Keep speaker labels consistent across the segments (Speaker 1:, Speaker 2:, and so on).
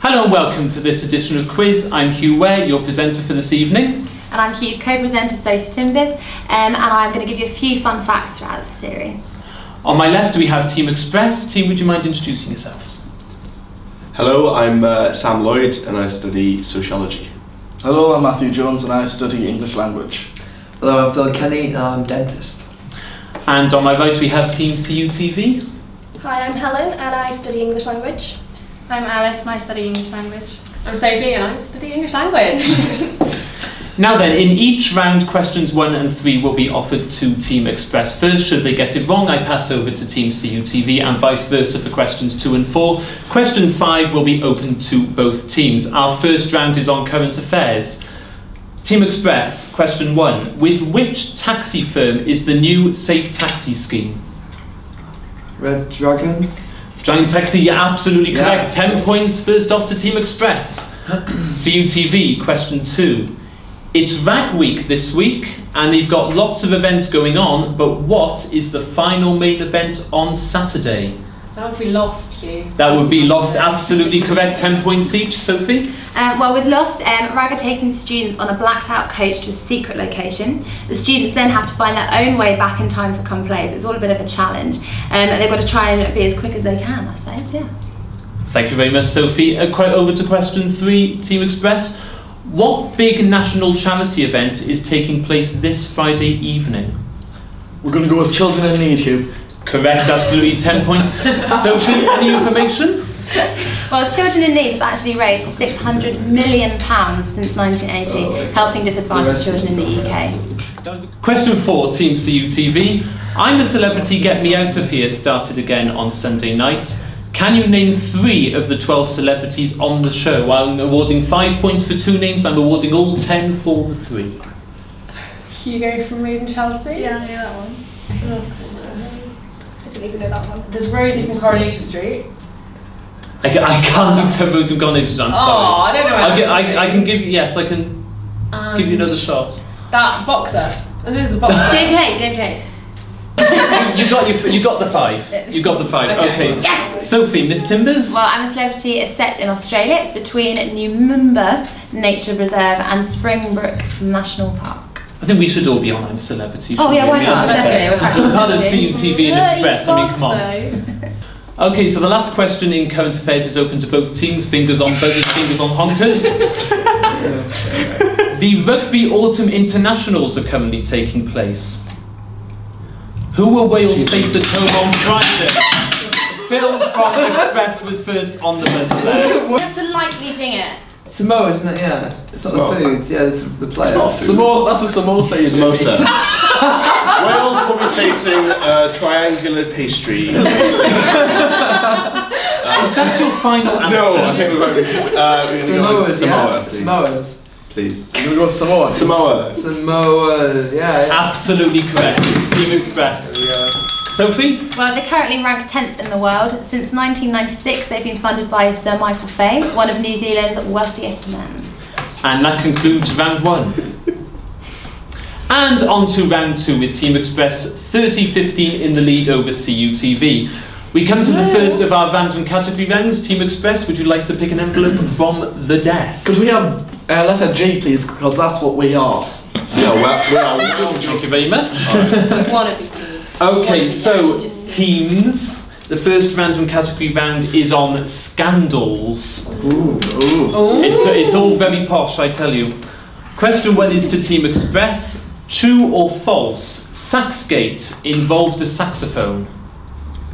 Speaker 1: Hello and welcome to this edition of Quiz. I'm Hugh Ware, your presenter for this evening.
Speaker 2: And I'm Hugh's co-presenter, Sophie Timbers, and I'm going to give you a few fun facts throughout the series.
Speaker 1: On my left we have Team Xpress. Team, would you mind introducing yourselves?
Speaker 3: Hello, I'm Sam Lloyd and I study sociology.
Speaker 4: Hello, I'm Matthew Jones and I study English language.
Speaker 5: Hello, I'm Phil Kenny and I'm dentist. And
Speaker 1: on my right we have Team CUTV.
Speaker 6: Hi, I'm Helen and I study English language.
Speaker 7: I'm Alice and I study English language. I'm Sophie and I study English language.
Speaker 1: Now then, in each round, questions 1 and 3 will be offered to Team Xpress first. Should they get it wrong, I pass over to Team CUTV and vice versa for questions 2 and 4. Question 5 will be open to both teams. Our first round is on current affairs. Team Xpress, question 1. With which taxi firm is the new Safe Taxi scheme?
Speaker 5: Red Dragon.
Speaker 1: Dragon Taxi, you're absolutely correct. 10 points first off to Team Xpress. CUTV, question 2. It's Rag Week this week, and they've got lots of events going on, but what is the final main event on Saturday?
Speaker 7: That would be Lost, Hugh.
Speaker 1: That would be Lost, absolutely correct. 10 points each. Sophie?
Speaker 2: Well, with Lost, Rag are taking students on a blacked out coach to a secret location. The students then have to find their own way back in time for come play, so it's all a bit of a challenge. They've got to try and be as quick as they can, I suppose, yeah.
Speaker 1: Thank you very much, Sophie. Over to question 3, Team Xpress. What big national charity event is taking place this Friday evening?
Speaker 4: We're going to go with Children in Need, Hugh.
Speaker 1: Correct, absolutely, 10 points. Sophie, any information?
Speaker 2: Well, Children in Need have actually raised £600 million since 1980, helping disadvantaged children in the UK.
Speaker 1: Question 4, Team CUTV. I'm a Celebrity, Get Me Out of Here started again on Sunday night. Can you name 3 of the 12 celebrities on the show? I'm awarding 5 points for 2 names. I'm awarding all 10 for the 3.
Speaker 7: Hugo from Reed and Chelsea.
Speaker 6: Yeah, I knew that one. I didn't even know that one.
Speaker 7: There's Rosie from Coronation Street.
Speaker 1: I can't accept Rosie from Coronation Street. I'm sorry.
Speaker 7: Oh, I don't know.
Speaker 1: I can give you. Yes, I can give you another shot.
Speaker 7: That boxer. And there's a boxer.
Speaker 2: JK.
Speaker 1: You got the 5. You got the 5. Okay.
Speaker 2: Yes.
Speaker 1: Sophie, Miss Timbers.
Speaker 2: Well, I'm a Celebrity is set in Australia. It's between Numumba Nature Reserve and Springbrook National Park.
Speaker 1: I think we should all be on I'm a Celebrity.
Speaker 2: Oh yeah, why not? Definitely.
Speaker 1: We're part of CUTV and Xpress. I mean, come on. Okay, so the last question in current affairs is open to both teams. Fingers on buzzers, fingers on honkers. The Rugby Autumn Internationals are currently taking place. Who will Wales face at home on Friday? Phil from Xpress was first on the buzzer there.
Speaker 7: You have to lightly ding it.
Speaker 5: Samoa, isn't it? Yeah. It's not the foods, yeah, it's the players.
Speaker 3: It's not food.
Speaker 4: Samoa, that's a samosa you do.
Speaker 3: Samosa. Wales will be facing triangular pastry.
Speaker 1: Is that your final answer?
Speaker 3: No, I think we're going to go with Samoa.
Speaker 5: Please. Samoas.
Speaker 3: Please.
Speaker 4: We're going to go Samoa.
Speaker 5: Samoa, yeah.
Speaker 1: Absolutely correct. Team Xpress.
Speaker 4: Yeah.
Speaker 1: Sophie?
Speaker 2: Well, they're currently ranked 10th in the world. Since 1996, they've been funded by Sir Michael Fay, one of New Zealand's wealthiest men.
Speaker 1: And that concludes round 1. And on to round 2 with Team Xpress 30-15 in the lead over CUTV. We come to the first of our random category rounds. Team Xpress, would you like to pick an envelope from the desk?
Speaker 4: Because we have, let's have G please, because that's what we are.
Speaker 3: Yeah, we are.
Speaker 1: Thank you very much.
Speaker 7: Wannabe team.
Speaker 1: Okay, so teams. The first random category round is on scandals.
Speaker 4: Ooh.
Speaker 1: It's all very posh, I tell you. Question 1 is to Team Xpress. True or false? Saxgate involved a saxophone.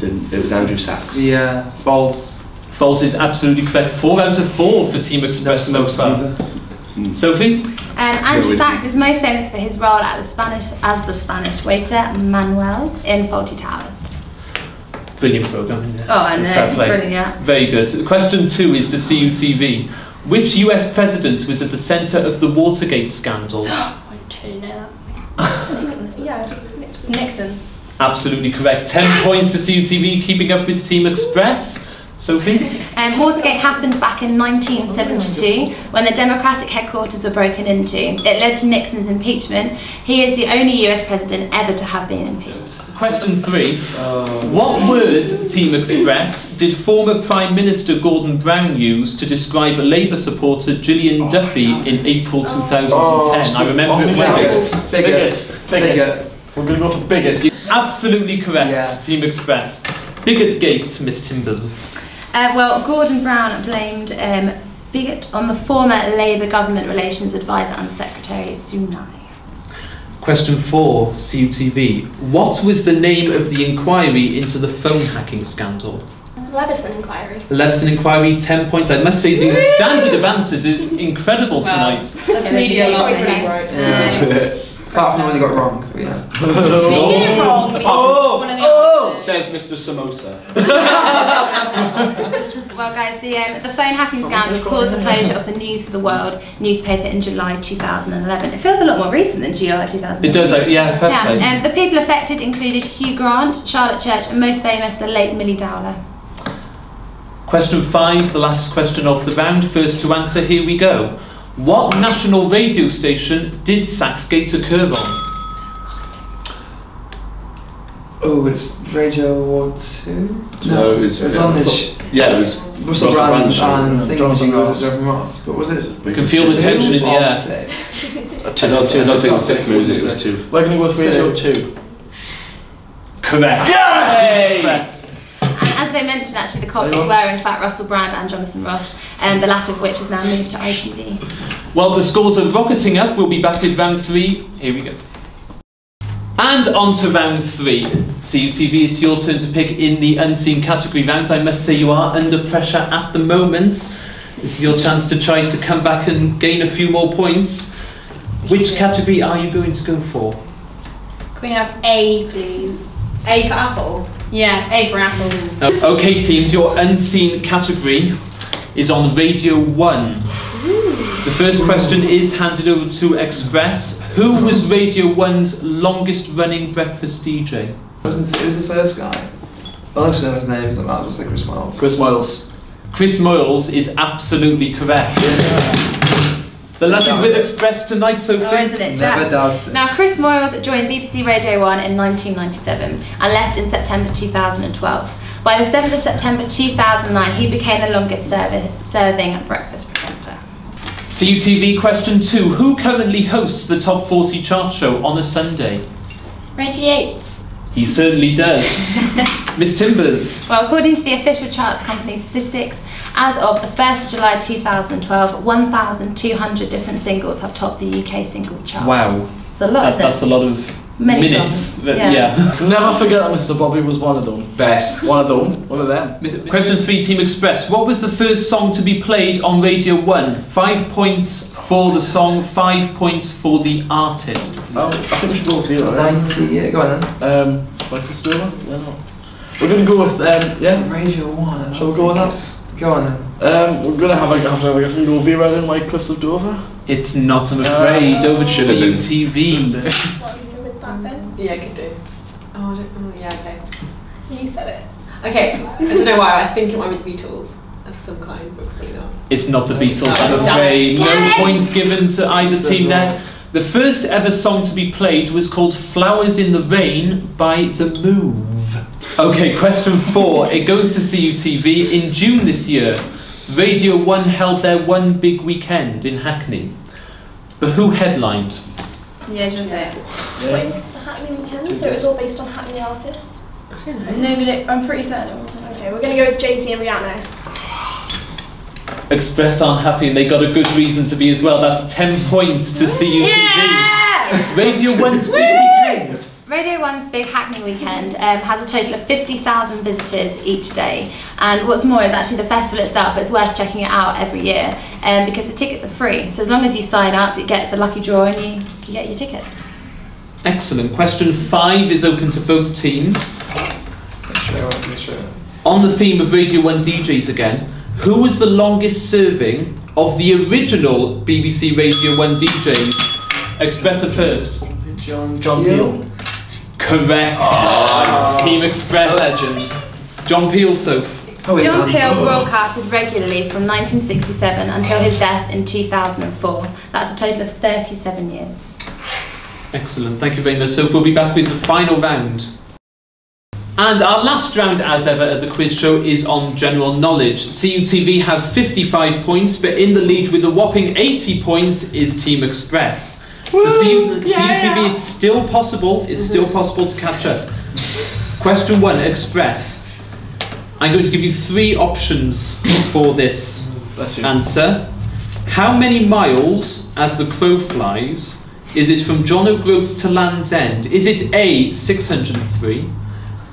Speaker 3: It was Andrew Sachs.
Speaker 5: Yeah, false.
Speaker 1: False is absolutely correct. 4 out of 4 for Team Xpress so far. Sophie?
Speaker 2: Andrew Sachs is most famous for his role as the Spanish waiter Manuel in Fawlty Towers.
Speaker 1: Brilliant programme, isn't it?
Speaker 2: Oh, I know, it's brilliant, yeah.
Speaker 1: Very good. Question 2 is to CUTV. Which US president was at the centre of the Watergate scandal?
Speaker 7: I don't know that.
Speaker 6: Yeah,
Speaker 7: Nixon.
Speaker 1: Absolutely correct. 10 points to CUTV, keeping up with Team Xpress. Sophie?
Speaker 2: Watergate happened back in 1972 when the Democratic headquarters were broken into. It led to Nixon's impeachment. He is the only US president ever to have been impeached.
Speaker 1: Question 3. What word, Team Express, did former Prime Minister Gordon Brown use to describe Labour supporter Gillian Duffy in April 2010? I remember it well.
Speaker 4: Bigot. We're going to go for bigot.
Speaker 1: Absolutely correct,
Speaker 5: Yes.
Speaker 1: Team Express. Bigotgate, Miss Timbers.
Speaker 2: Well, Gordon Brown blamed Bigot on the former Labour government relations advisor and secretary Sunai.
Speaker 1: Question 4, CUTV. What was the name of the inquiry into the phone hacking scandal?
Speaker 6: Leveson inquiry.
Speaker 1: The Leveson inquiry, 10 points. I must say the standard of answers is incredible tonight.
Speaker 7: That's really a lot.
Speaker 5: Yeah. Apart from when you got wrong, but yeah.
Speaker 7: Being it wrong means one of the answers.
Speaker 3: Says Mr. Samosa.
Speaker 2: Well, guys, the phone hacking scandal caused the closure of the News for the World newspaper in July 2011. It feels a lot more recent than July 2011.
Speaker 1: It does, yeah, fair play.
Speaker 2: The people affected included Hugh Grant, Charlotte Church, and most famous, the late Millie Dowler.
Speaker 1: Question 5, the last question of the round. First to answer, here we go. What national radio station did Saxgate occur on?
Speaker 5: Oh, it's Radio War 2?
Speaker 3: No, it was
Speaker 5: on this.
Speaker 3: Yeah, it was
Speaker 5: Russell Brand and
Speaker 4: Jonathan Ross.
Speaker 5: Jonathan Ross. But was it?
Speaker 1: You can feel the tension in the air.
Speaker 5: 6?
Speaker 3: I don't think it was 6 movies, it was 2.
Speaker 4: We're going to go with Radio 2.
Speaker 1: Correct.
Speaker 4: Yes!
Speaker 1: Express.
Speaker 2: And as they mentioned, actually, the copies were in fact Russell Brand and Jonathan Ross, the latter of which has now moved to ITV.
Speaker 1: Well, the scores are rocketing up. We'll be back with round 3. Here we go. And on to round 3. CUTV, it's your turn to pick in the unseen category round. I must say you are under pressure at the moment. This is your chance to try to come back and gain a few more points. Which category are you going to go for?
Speaker 7: Can we have A, please? A for apple? Yeah, A for apple.
Speaker 1: Okay, teams, your unseen category is on Radio 1. The first question is handed over to Express. Who was Radio 1's longest running breakfast DJ?
Speaker 5: Who was the first guy? Well, I don't know his name, so I'll just say Chris Miles.
Speaker 4: Chris Miles.
Speaker 1: Chris Moyles is absolutely correct. The luck is with Express tonight, Sophie.
Speaker 2: Oh, isn't it
Speaker 5: Never
Speaker 2: just?
Speaker 5: doubted it.
Speaker 2: Now, Chris Moyles joined BBC Radio 1 in 1997 and left in September 2012. By the 7th of September 2009, he became the longest serving breakfast presenter.
Speaker 1: CUTV question 2. Who currently hosts the Top 40 chart show on a Sunday?
Speaker 7: Reggie Yates.
Speaker 1: He certainly does. Miss Timbers.
Speaker 2: Well, according to the official charts company statistics, as of the 1st of July 2012, 1,200 different singles have topped the UK singles chart.
Speaker 1: Wow.
Speaker 2: It's a lot,
Speaker 1: That's a lot of
Speaker 2: Many
Speaker 1: minutes.
Speaker 2: songs.
Speaker 1: Yeah.
Speaker 4: Never forget that Mr. Bobby was one of them.
Speaker 3: Best.
Speaker 4: One of them.
Speaker 1: Question 3, Team Express. What was the first song to be played on Radio 1? 5 points for the song, 5 points for the artist.
Speaker 4: I think we should go with you, right?
Speaker 5: 90, yeah, go on then.
Speaker 4: Breakfast Dover? Yeah, no. We're going to go with, yeah.
Speaker 5: Radio 1.
Speaker 4: Shall we go with that?
Speaker 5: Go on then.
Speaker 4: We're going to have, I guess we can go Vera and White Cliffs of Dover.
Speaker 1: It's not, I'm afraid. Over to
Speaker 3: Should have been.
Speaker 1: CUTV.
Speaker 7: Yeah, I could do. Oh, yeah, okay.
Speaker 6: You said it.
Speaker 7: Okay, I don't know why, I think it might be the Beatles of some kind, but probably not.
Speaker 1: It's not the Beatles, I'm
Speaker 7: Oh,
Speaker 1: afraid.
Speaker 2: damn
Speaker 1: No
Speaker 2: it.
Speaker 1: points given to either team there. The first ever song to be played was called Flowers in the Rain by The Move. Okay, question 4. It goes to CUTV. In June this year, Radio 1 held their One Big Weekend in Hackney. But who headlined?
Speaker 2: Yeah, do you want to say it?
Speaker 6: Wait, was the Hackney Weekend? So it was all based on Hackney artists?
Speaker 7: I don't know.
Speaker 2: No, but I'm pretty certain it wasn't.
Speaker 6: Okay, we're going to go with Jay-Z and Rihanna.
Speaker 1: Express aren't happy and they got a good reason to be as well. That's 10 points to CUTV.
Speaker 2: Yeah!
Speaker 1: Radio 1's Big Weekend.
Speaker 2: Radio 1's Big Hackney Weekend has a total of 50,000 visitors each day, and what's more is actually the festival itself, it's worth checking it out every year because the tickets are free, so as long as you sign up it gets a lucky draw and you get your tickets.
Speaker 1: Excellent. Question 5 is open to both teams.
Speaker 5: Sure.
Speaker 1: On the theme of Radio 1 DJs again, who was the longest serving of the original BBC Radio 1 DJs? Express it first.
Speaker 4: John Peel.
Speaker 1: Correct. Team Express.
Speaker 4: A legend.
Speaker 1: John Peel, Soph.
Speaker 2: John Peel broadcasted regularly from 1967 until his death in 2004. That's a total of 37 years.
Speaker 1: Excellent, thank you very much. So we'll be back with the final round. And our last round, as ever, at the quiz show is on general knowledge. CUTV have 55 points, but in the lead with a whopping 80 points is Team Xpress. So CUTV, it's still possible. It's still possible to catch up. Question 1, Xpress. I'm going to give you 3 options for this answer. How many miles, as the crow flies, is it from John O'Groats to Land's End? Is it A, 603,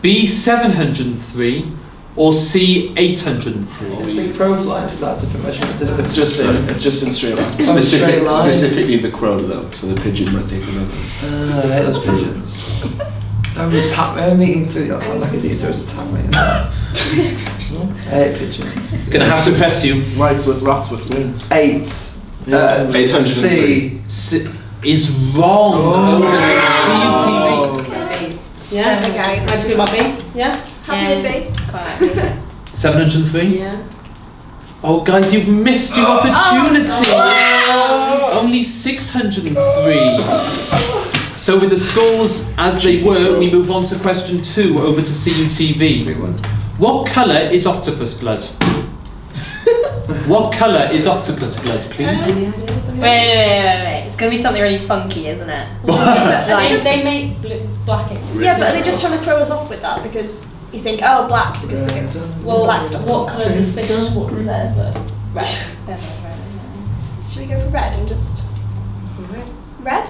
Speaker 1: B, 703, or C, 803?
Speaker 5: I think crow flies, is that different measurement?
Speaker 3: It's just in straight line.
Speaker 5: Straight line.
Speaker 3: Specifically the crow though, so the pigeon might take another.
Speaker 5: I hate those pigeons. Don't tap me. I'm eating food, that sounds like a detour, it's a tap me. I hate pigeons.
Speaker 1: Gonna have to press you.
Speaker 3: Rats with wings.
Speaker 5: 8.
Speaker 3: 803.
Speaker 5: C.
Speaker 1: Is wrong.
Speaker 5: Oh.
Speaker 1: CUTV.
Speaker 7: Yeah. Okay. How'd you feel about me? Yeah.
Speaker 6: Happy with B.
Speaker 7: Quite like
Speaker 1: 703?
Speaker 7: Yeah.
Speaker 1: Oh, guys, you've missed your opportunity. Only 603. So with the scores as they were, we move on to question 2 over to CUTV. What colour is octopus blood? What colour is octopus blood, please?
Speaker 7: Wait. It's going to be something really funky, isn't it? They make black ink.
Speaker 6: Yeah, but are they just trying to throw us off with that because you think, oh, black because they get black stuff.
Speaker 7: What colour do fish? Red.
Speaker 6: Should we go for red and just red?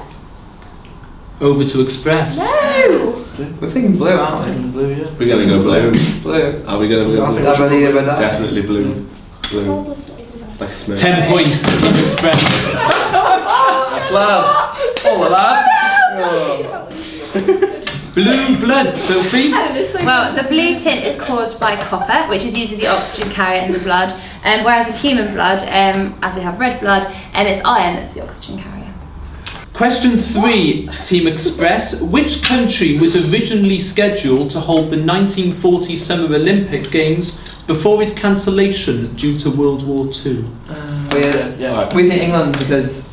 Speaker 1: Over to Xpress.
Speaker 6: No.
Speaker 5: We're thinking blue, aren't we?
Speaker 3: Blue, yeah. We're gonna go blue.
Speaker 5: Blue.
Speaker 3: Are we gonna go blue? Definitely blue.
Speaker 6: Blue. Blood's not even red.
Speaker 3: Like a smell.
Speaker 1: 10 points to Team Xpress.
Speaker 5: That's lads. All the lads.
Speaker 1: Blue blood, Sophie.
Speaker 2: Well, the blue tint is caused by copper, which is usually the oxygen carrier in the blood, whereas in human blood, as we have red blood, it's iron that's the oxygen carrier.
Speaker 1: Question 3, Team Xpress. Which country was originally scheduled to hold the 1940 Summer Olympic Games before its cancellation due to World War II?
Speaker 5: We think England because,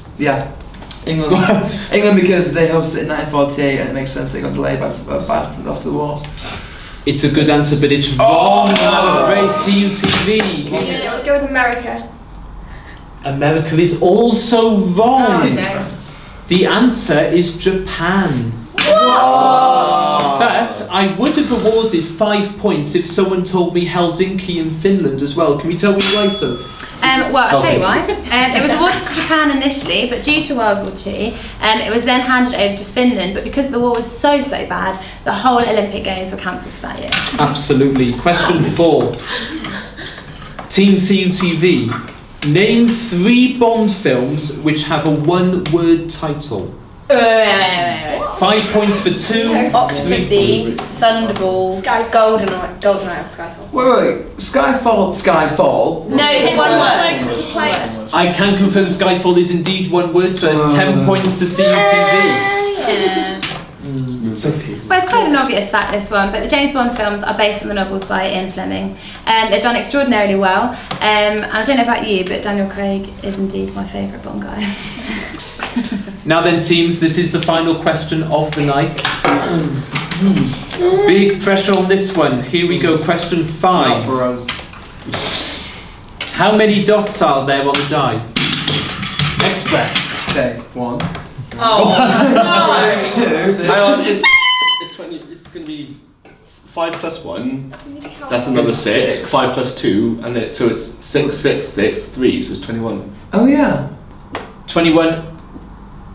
Speaker 5: England because they hosted in 1948 and it makes sense they got delayed by after the war.
Speaker 1: It's a good answer, but it's wrong. I'm afraid. CUTV.
Speaker 6: Yeah, let's go with America.
Speaker 1: America is also wrong. The answer is Japan. But I would have awarded 5 points if someone told me Helsinki in Finland as well. Can you tell me why, so?
Speaker 2: Well, I'll tell you why. It was awarded to Japan initially, but due to World War II, it was then handed over to Finland. But because the war was so bad, the whole Olympic Games were cancelled for that year.
Speaker 1: Absolutely. Question 4. Team CUTV. Name 3 Bond films which have a 1-word title. 5 points for 2.
Speaker 7: Octopussy, Thunderball,
Speaker 6: Skyfall.
Speaker 7: GoldenEye or Skyfall.
Speaker 5: Wait. Skyfall.
Speaker 2: No, it's one
Speaker 6: word.
Speaker 1: I can confirm Skyfall is indeed 1 word, so there's 10 points to CUTV.
Speaker 2: Well, it's quite an obvious fact, this one, but the James Bond films are based on the novels by Ian Fleming. They've done extraordinarily well, and I don't know about you, but Daniel Craig is indeed my favourite Bond guy.
Speaker 1: Now then, teams, this is the final question of the night. Big pressure on this one. Here we go, question 5.
Speaker 5: Not for us.
Speaker 1: How many dots are there on the die? Xpress.
Speaker 5: Okay, 1.
Speaker 7: Oh, no!
Speaker 5: 2.
Speaker 3: Hang on, it's 20. It's gonna be 5 plus 1. That's another 6. 5 plus 2, and so it's 6, 6, 6, 3. So it's 21.
Speaker 5: Oh yeah.
Speaker 1: 21.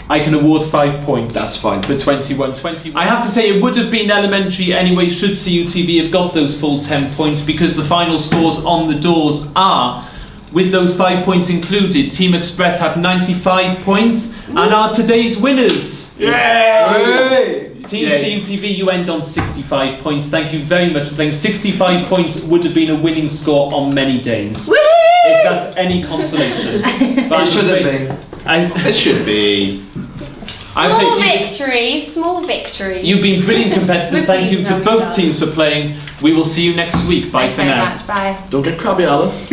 Speaker 1: I can award 5 points.
Speaker 3: That's fine.
Speaker 1: For 21. I have to say it would have been elementary anyway should CUTV have got those full 10 points, because the final scores on the doors are, with those 5 points included, Team Xpress have 95 points and are today's winners.
Speaker 5: Yay!
Speaker 1: Team CUTV, you end on 65 points. Thank you very much for playing. 65 points would have been a winning score on many days. If that's any consolation. But
Speaker 5: It shouldn't be.
Speaker 3: It should be.
Speaker 7: Small victories, small victories.
Speaker 1: You've been brilliant competitors. Thank you to both teams for playing. We will see you next week. Bye for now.
Speaker 2: Thanks very much. Bye.
Speaker 4: Don't get crabby, Alice.